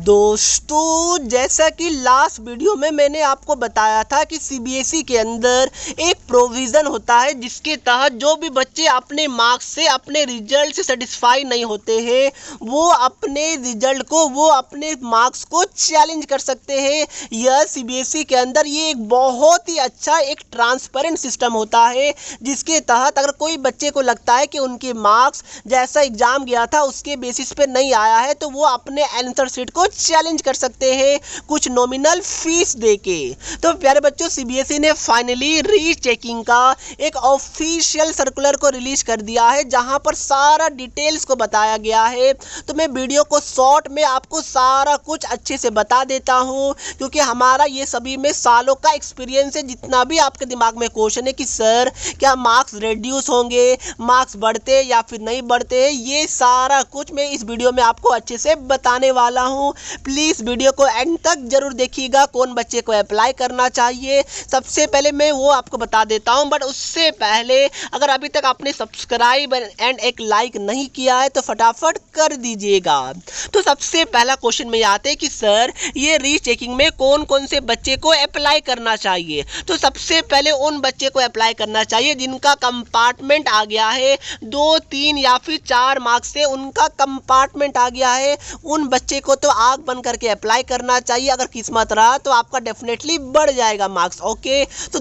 दोस्तों, जैसा कि लास्ट वीडियो में मैंने आपको बताया था कि सीबीएसई के अंदर एक प्रोविज़न होता है जिसके तहत जो भी बच्चे अपने मार्क्स से अपने रिजल्ट से सेटिस्फाई नहीं होते हैं वो अपने रिजल्ट को अपने मार्क्स को चैलेंज कर सकते हैं। यह सीबीएसई के अंदर ये एक बहुत ही अच्छा एक ट्रांसपेरेंट सिस्टम होता है जिसके तहत अगर कोई बच्चे को लगता है कि उनके मार्क्स जैसा एग्ज़ाम गया था उसके बेसिस पे नहीं आया है तो वो अपने आंसर शीट को चैलेंज कर सकते हैं कुछ नॉमिनल फीस देके। तो प्यारे बच्चों, सीबीएसई ने फाइनली रीचेकिंग का एक ऑफिशियल सर्कुलर को रिलीज कर दिया है जहां पर सारा डिटेल्स को बताया गया है। तो मैं वीडियो को शॉर्ट में आपको सारा कुछ अच्छे से बता देता हूं क्योंकि हमारा ये सभी में सालों का एक्सपीरियंस है। जितना भी आपके दिमाग में क्वेश्चन है कि सर क्या मार्क्स रिड्यूस होंगे, मार्क्स बढ़ते या फिर नहीं बढ़ते, ये सारा कुछ मैं इस वीडियो में आपको अच्छे से बताने वाला हूं। प्लीज़ वीडियो को एंड तक जरूर देखिएगा। कौन बच्चे को अप्लाई करना चाहिए सबसे पहले मैं वो आपको बता देता हूं, बट उससे पहले अगर अभी तक आपने सब्सक्राइब एंड एक लाइक नहीं किया है तो फटाफट कर दीजिएगा। तो सबसे पहला क्वेश्चन में आते हैं कि सर ये रीचेकिंग में कौन कौन से बच्चे को अप्लाई करना चाहिए। तो सबसे पहले उन बच्चे को अप्लाई करना चाहिए जिनका कंपार्टमेंट आ गया है 2, 3 या फिर 4 मार्क्स से उनका कंपार्टमेंट आ गया है। उन बच्चे को तो आग बन करके अप्लाई करना चाहिए। अगर किस्मत रहा तो आपका डेफिनेटली बढ़ जाएगा मार्क्स। ओके, तो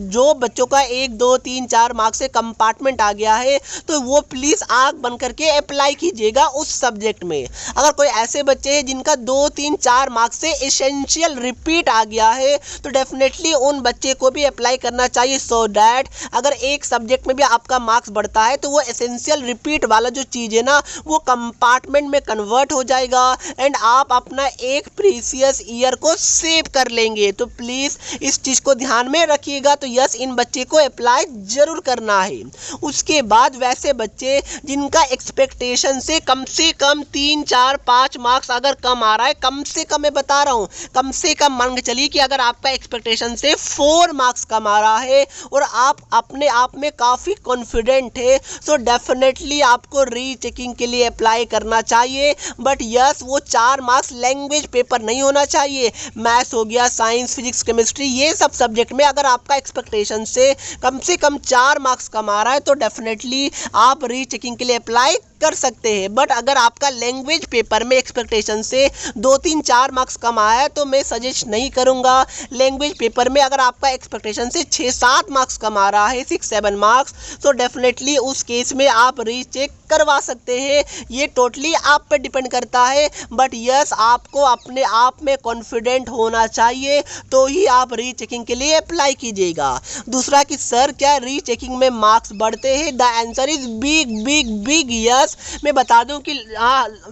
जो बच्चों का 1, 2, 3, 4 मार्क्स से कंपार्टमेंट आ गया है तो वो प्लीज़ आग बन करके अप्लाई कीजिएगा उस सब्जेक्ट में। अगर कोई ऐसे बच्चे हैं जिनका 2, 3, 4 मार्क्स से एसेंशियल रिपीट आ गया है तो डेफिनेटली उन बच्चे को भी अप्लाई करना चाहिए सो डैट अगर एक सब्जेक्ट में भी आपका मार्क्स बढ़ता है तो वो एसेंशियल रिपीट वाला जो चीज़ है ना वो कंपार्टमेंट में कन्वर्ट हो जाएगा एंड आप अपना एक प्रीसियस ईयर को सेव कर लेंगे। तो प्लीज़ इस चीज़ को ध्यान में रखिएगा। तो यस, इन बच्चे को अप्लाई जरूर करना है। उसके बाद वैसे बच्चे जिनका एक्सपेक्टेशन से कम 3, 4, 5 मार्क्स अगर कम आ रहा है, कम से कम मैं बता रहा हूँ, कम से कम मान के चलिए कि अगर आपका एक्सपेक्टेशन से 4 मार्क्स कम आ रहा है और आप अपने आप में काफ़ी कॉन्फिडेंट है तो डेफिनेटली आपको रीचेकिंग के लिए अप्लाई करना चाहिए। बट यस, वो 4 मार्क्स लैंग्वेज पेपर नहीं होना चाहिए। मैथ्स हो गया, साइंस, फिजिक्स, केमिस्ट्री, ये सब सब्जेक्ट में अगर आपका एक्सपेक्टेशन से कम 4 मार्क्स कम आ रहा है तो डेफिनेटली आप रीचेकिंग के लिए अप्लाई कर सकते हैं। बट अगर आपका लैंग्वेज पेपर में एक्सपेक्टेशन से 2, 3, 4 मार्क्स कम आया है तो मैं सजेस्ट नहीं करूंगा। लैंग्वेज पेपर में अगर आपका एक्सपेक्टेशन से 6, 7 मार्क्स कम आ रहा है, 6, 7 मार्क्स, तो डेफिनेटली उस केस में आप रीचेक करवा सकते हैं। ये टोटली आप पे डिपेंड करता है। बट यस, आपको अपने आप में कॉन्फिडेंट होना चाहिए तो ही आप रीचेकिंग के लिए अप्लाई कीजिएगा। दूसरा कि सर क्या रीचेकिंग में मार्क्स बढ़ते हैं? The answer is big big big yes. मैं बता दूं कि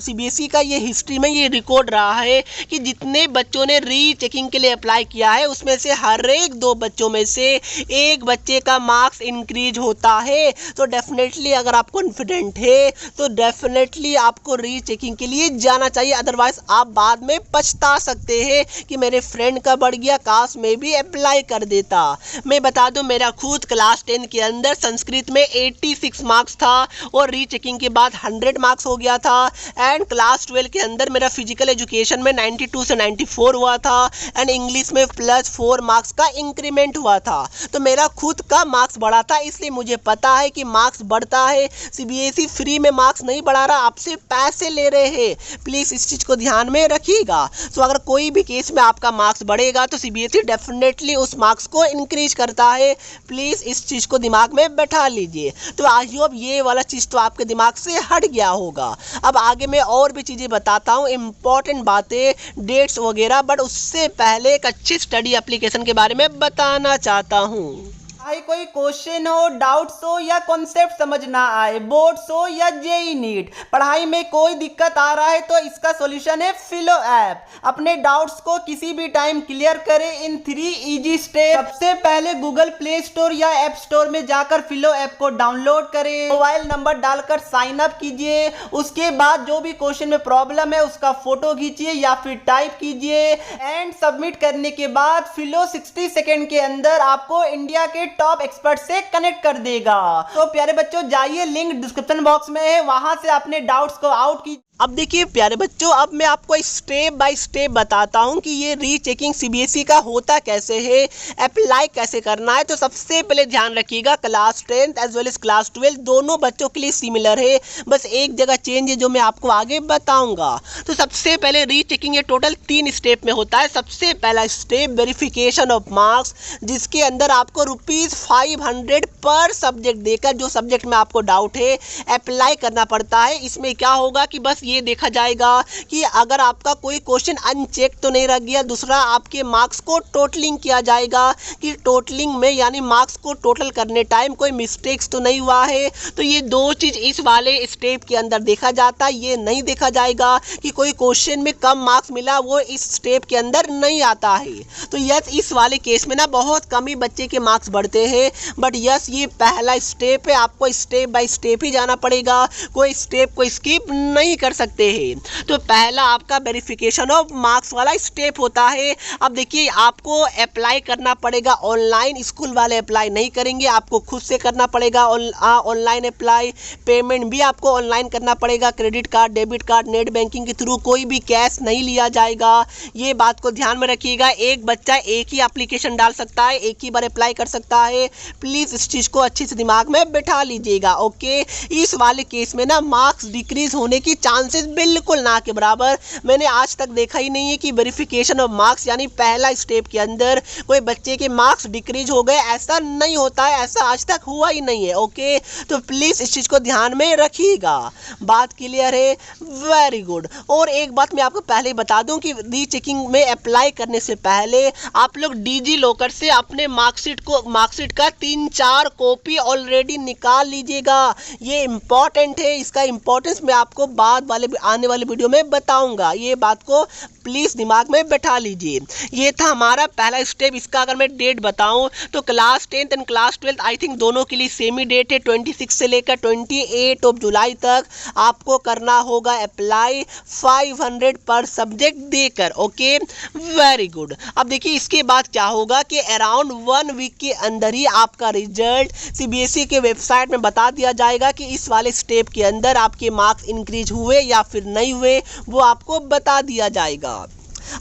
सीबीएसई का ये हिस्ट्री में ये रिकॉर्ड रहा है कि जितने बच्चों ने रीचेकिंग के लिए अप्लाई किया है उसमें से हर एक 2 बच्चों में से एक बच्चे का मार्क्स इंक्रीज होता है। तो डेफिनेटली अगर आप कॉन्फिडेंट है तो डेफिनेटली आपको रीचेकिंग के लिए जाना चाहिए। अदरवाइज आप बाद में पछता सकते हैं कि मेरे फ्रेंड का बढ़ गया, काश मैं भी अप्लाई कर देता। मैं बता दूं मेरा खुद क्लास 10 के अंदर संस्कृत में 86 मार्क्स था और रीचेकिंग के बाद 100 मार्क्स हो गया था। एंड क्लास 12 के अंदर मेरा फिजिकल एजुकेशन में 92 से 94 हुआ था एंड इंग्लिश में +4 मार्क्स का इंक्रीमेंट हुआ था। तो मेरा खुद का मार्क्स बढ़ा था, इसलिए मुझे पता है कि मार्क्स बढ़ता है। सीबीएसई फ्री में मार्क्स नहीं बढ़ा रहा, आपसे पैसे ले रहे हैं। प्लीज़ इस चीज़ को ध्यान में रखिएगा। तो अगर कोई भी केस में आपका मार्क्स बढ़ेगा तो सीबीएसई डेफिनेटली उस मार्क्स को इंक्रीज करता है। प्लीज़ इस चीज़ को दिमाग में बैठा लीजिए। तो आई होप ये वाला चीज़ तो आपके दिमाग से हट गया होगा। अब आगे मैं और भी चीज़ें बताता हूँ, इंपॉर्टेंट बातें, डेट्स वगैरह, बट उससे पहले एक अच्छी स्टडी एप्लीकेशन के बारे में बताना चाहता हूँ। भाई कोई क्वेश्चन हो, डाउट्स हो या कॉन्सेप्ट समझ ना आए, बोर्ड्स हो या जेई नीट, पढ़ाई में कोई दिक्कत आ रहा है तो इसका सॉल्यूशन है फिलो ऐप। अपने डाउट्स को किसी भी टाइम क्लियर करें इन 3 इजी स्टेप। सबसे पहले गूगल प्ले स्टोर या ऐप स्टोर में जाकर फिलो ऐप को डाउनलोड करें, मोबाइल नंबर डालकर साइन अप कीजिए। उसके बाद जो भी क्वेश्चन में प्रॉब्लम है उसका फोटो खींचिए या फिर टाइप कीजिए एंड सबमिट करने के बाद फिलो 60 सेकेंड के अंदर आपको इंडिया के टॉप एक्सपर्ट से कनेक्ट कर देगा। तो प्यारे बच्चों, जाइए, लिंक डिस्क्रिप्शन बॉक्स में है, वहां से अपने डाउट्स को आउट कीजिए। अब देखिए प्यारे बच्चों, अब मैं आपको स्टेप बाय स्टेप बताता हूं कि ये रीचेकिंग सीबीएसई का होता कैसे है, अप्लाई कैसे करना है। तो सबसे पहले ध्यान रखिएगा, class 10th as well as class 12 दोनों बच्चों के लिए सिमिलर है, बस एक जगह चेंज है जो मैं आपको आगे बताऊंगा। तो सबसे पहले रीचेकिंग ये टोटल 3 स्टेप में होता है। सबसे पहला स्टेप वेरिफिकेशन ऑफ मार्क्स, जिसके अंदर आपको ₹500 पर सब्जेक्ट देकर जो सब्जेक्ट में आपको डाउट है अप्लाई करना पड़ता है। इसमें क्या होगा कि बस ये देखा जाएगा कि अगर आपका कोई क्वेश्चन अनचेक तो नहीं रह गया। दूसरा, आपके मार्क्स को टोटलिंग किया जाएगा कि टोटलिंग में यानी मार्क्स को टोटल करने टाइम कोई मिस्टेक्स तो नहीं हुआ है। तो ये दो चीज़ इस वाले स्टेप के अंदर देखा जाता है। ये नहीं देखा जाएगा कि कोई क्वेश्चन में कम मार्क्स मिला, वो इस स्टेप के अंदर नहीं आता है। तो यस, इस वाले केस में ना बहुत कम ही बच्चे के मार्क्स बढ़ते हैं। बट यस, ये पहला स्टेप है, आपको स्टेप बाय स्टेप ही जाना पड़ेगा, कोई स्टेप को स्किप नहीं कर सकते हैं। तो पहला आपका वेरिफिकेशन ऑफ मार्क्स वाला स्टेप होता है। अब देखिए, आपको अप्लाई करना पड़ेगा ऑनलाइन, स्कूल वाले अप्लाई नहीं करेंगे, आपको खुद से करना पड़ेगा ऑनलाइन अप्लाई। पेमेंट भी आपको ऑनलाइन करना पड़ेगा, credit card, debit card, net banking के थ्रू, कोई भी कैश नहीं लिया जाएगा। ये बात को ध्यान में रखिएगा। एक बच्चा एक ही एप्लीकेशन डाल सकता है, एक ही बार अप्लाई कर सकता है। प्लीज़ इस चीज़ को अच्छे से दिमाग में बैठा लीजिएगा। ओके, इस वाले केस में ना मार्क्स डिक्रीज होने की चांसेस बिल्कुल ना के बराबर। मैंने आज तक देखा ही नहीं है कि वेरिफिकेशन ऑफ मार्क्स यानी पहला स्टेप के अंदर कोई बच्चे के मार्क्स डिक्रीज हो गए, ऐसा नहीं होता है, ऐसा आज तक हुआ ही नहीं है। ओके, तो प्लीज़ इस चीज़ को ध्यान में रखिएगा। बात क्लियर है? Very good. और एक बात मैं आपको पहले ही बता दूं कि रीचेकिंग में अप्लाई करने से पहले आप लोग डिजी लॉकर से अपने मार्कशीट का 3-4 कॉपी ऑलरेडी निकाल लीजिएगा। ये इंपॉर्टेंट है, इसका इंपॉर्टेंस मैं आपको बाद वाले आने वाले वीडियो में बताऊंगा। ये बात को प्लीज़ दिमाग में बैठा लीजिए। ये था हमारा पहला स्टेप। इसका अगर मैं डेट बताऊं तो class 10th and class 12th I think दोनों के लिए सेम ही डेट है। 26 से लेकर 28 ऑफ जुलाई तक आपको करना होगा अप्लाई 500 पर सब्जेक्ट देकर। Okay, very good. अब देखिए, इसके बाद क्या होगा कि अराउंड 1 वीक के अंदर ही आपका रिजल्ट सीबीएसई के वेबसाइट में बता दिया जाएगा कि इस वाले स्टेप के अंदर आपके मार्क्स इंक्रीज हुए या फिर नहीं हुए, वो आपको बता दिया जाएगा।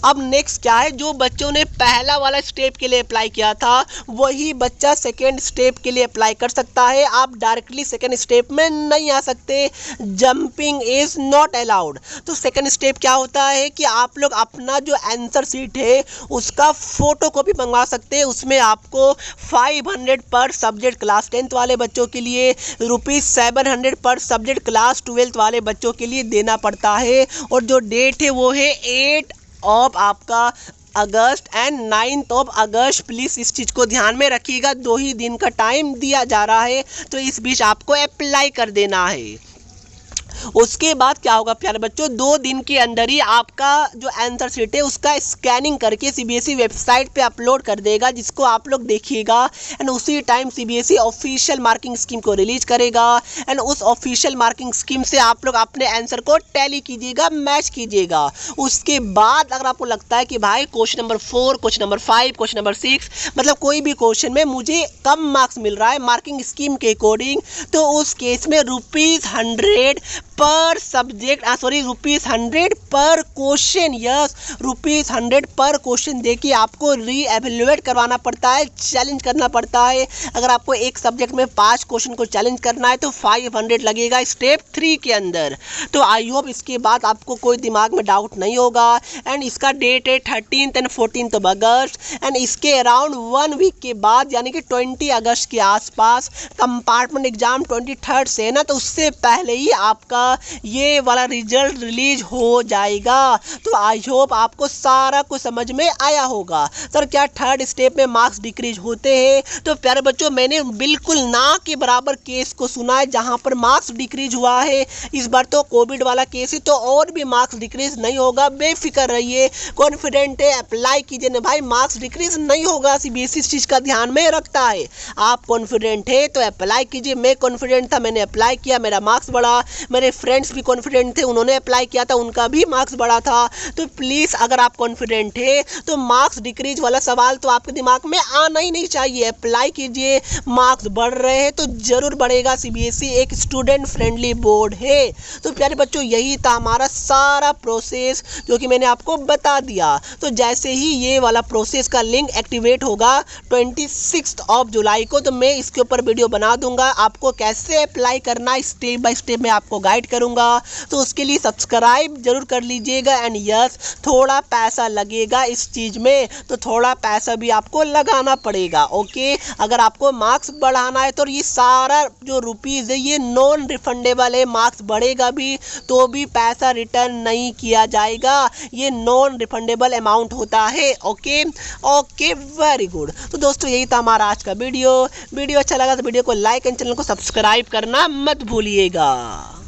अब नेक्स्ट क्या है, जो बच्चों ने पहला वाला स्टेप के लिए अप्लाई किया था वही बच्चा सेकेंड स्टेप के लिए अप्लाई कर सकता है। आप डायरेक्टली सेकेंड स्टेप में नहीं आ सकते, जंपिंग इज नॉट अलाउड। तो सेकेंड स्टेप क्या होता है कि आप लोग अपना जो आंसर शीट है उसका फोटो कॉपी मंगवा सकते हैं। उसमें आपको 500 पर सब्जेक्ट क्लास 10th वाले बच्चों के लिए, ₹700 पर सब्जेक्ट क्लास 12th वाले बच्चों के लिए देना पड़ता है। और जो डेट है वो है 8 ऑफ आपका August and 9th of August. Please इस चीज़ को ध्यान में रखिएगा, 2 ही दिन का टाइम दिया जा रहा है, तो इस बीच आपको अप्लाई कर देना है। उसके बाद क्या होगा प्यारे बच्चों, 2 दिन के अंदर ही आपका जो आंसर शीट है उसका स्कैनिंग करके सीबीएसई वेबसाइट पे अपलोड कर देगा, जिसको आप लोग देखिएगा। एंड उसी time CBSE official marking scheme को रिलीज करेगा। एंड उस ऑफिशियल मार्किंग स्कीम से आप लोग अपने आंसर को टैली कीजिएगा, मैच कीजिएगा। उसके बाद अगर आपको लगता है कि भाई question number 4, question number 5, question number 6 मतलब कोई भी क्वेश्चन में मुझे कम मार्क्स मिल रहा है मार्किंग स्कीम के अकॉर्डिंग, तो उस केस में ₹100 पर सब्जेक्ट ₹100 पर क्वेश्चन, यस ₹100 पर क्वेश्चन देके आपको री एवेल्युएट करवाना पड़ता है, चैलेंज करना पड़ता है। अगर आपको एक सब्जेक्ट में 5 क्वेश्चन को चैलेंज करना है तो 500 लगेगा स्टेप 3 के अंदर। तो आई होप इसके बाद आपको कोई दिमाग में डाउट नहीं होगा। एंड इसका डेट है 13th and 14th of August. And इसके अराउंड 1 वीक के बाद यानी कि 20 अगस्त के आसपास कंपार्टमेंट एग्जाम 23rd से है ना, तो उससे पहले ही आपका ये वाला रिजल्ट रिलीज हो जाएगा। तो आई होप आपको सारा कुछ समझ में आया होगा। सर क्या 3rd स्टेप में मार्क्स डिक्रीज होते हैं? तो प्यारे बच्चों, मैंने बिल्कुल ना के बराबर केस को सुना है जहां पर मार्क्स डिक्रीज हुआ है। इस बार तो कोविड वाला केस है, तो और भी मार्क्स डिक्रीज नहीं होगा, बेफिक्र रहिए, कॉन्फिडेंट है, अप्लाई कीजिए ना भाई, मार्क्स डिक्रीज नहीं होगा। सीबीएसई इस चीज़ का ध्यान में रखता है। आप कॉन्फिडेंट है तो अप्लाई कीजिए। मैं कॉन्फिडेंट था, मैंने अप्लाई किया, मेरा मार्क्स बढ़ा, मेरे फ्रेंड्स भी कॉन्फिडेंट थे, उन्होंने अप्लाई किया था, उनका भी मार्क्स बढ़ा था। तो प्लीज़ अगर आप कॉन्फिडेंट है तो मार्क्स डिक्रीज वाला सवाल तो आपके दिमाग में आना ही नहीं चाहिए। अप्लाई कीजिए, मार्क्स बढ़ रहे हैं तो ज़रूर बढ़ेगा। सीबीएसई एक स्टूडेंट फ्रेंडली बोर्ड है। तो प्यारे बच्चों, यही था हमारा सारा प्रोसेस जो कि मैंने आपको बता दिया। तो जैसे ही ये वाला प्रोसेस का लिंक एक्टिवेट होगा 26 जुलाई को, तो मैं इसके ऊपर वीडियो बना दूंगा। आपको कैसे अप्लाई करना स्टेप बाय स्टेप मैं आपको गाइड करूंगा। तो उसके लिए सब्सक्राइब जरूर कर लीजिएगा। एंड यस, थोड़ा पैसा लगेगा इस चीज़ में, तो थोड़ा पैसा भी आपको लगाना पड़ेगा। ओके, अगर आपको मार्क्स बढ़ाना है तो ये सारा जो रुपीज़ है ये नॉन रिफंडेबल है। मार्क्स बढ़ेगा भी तो भी पैसा रिटर्न नहीं किया जाएगा, ये नॉन रिफंडेबल अमाउंट होता है। Okay okay, very good. तो दोस्तों, यही था हमारा आज का वीडियो अच्छा लगा तो वीडियो को लाइक एंड चैनल को सब्सक्राइब करना मत भूलिएगा।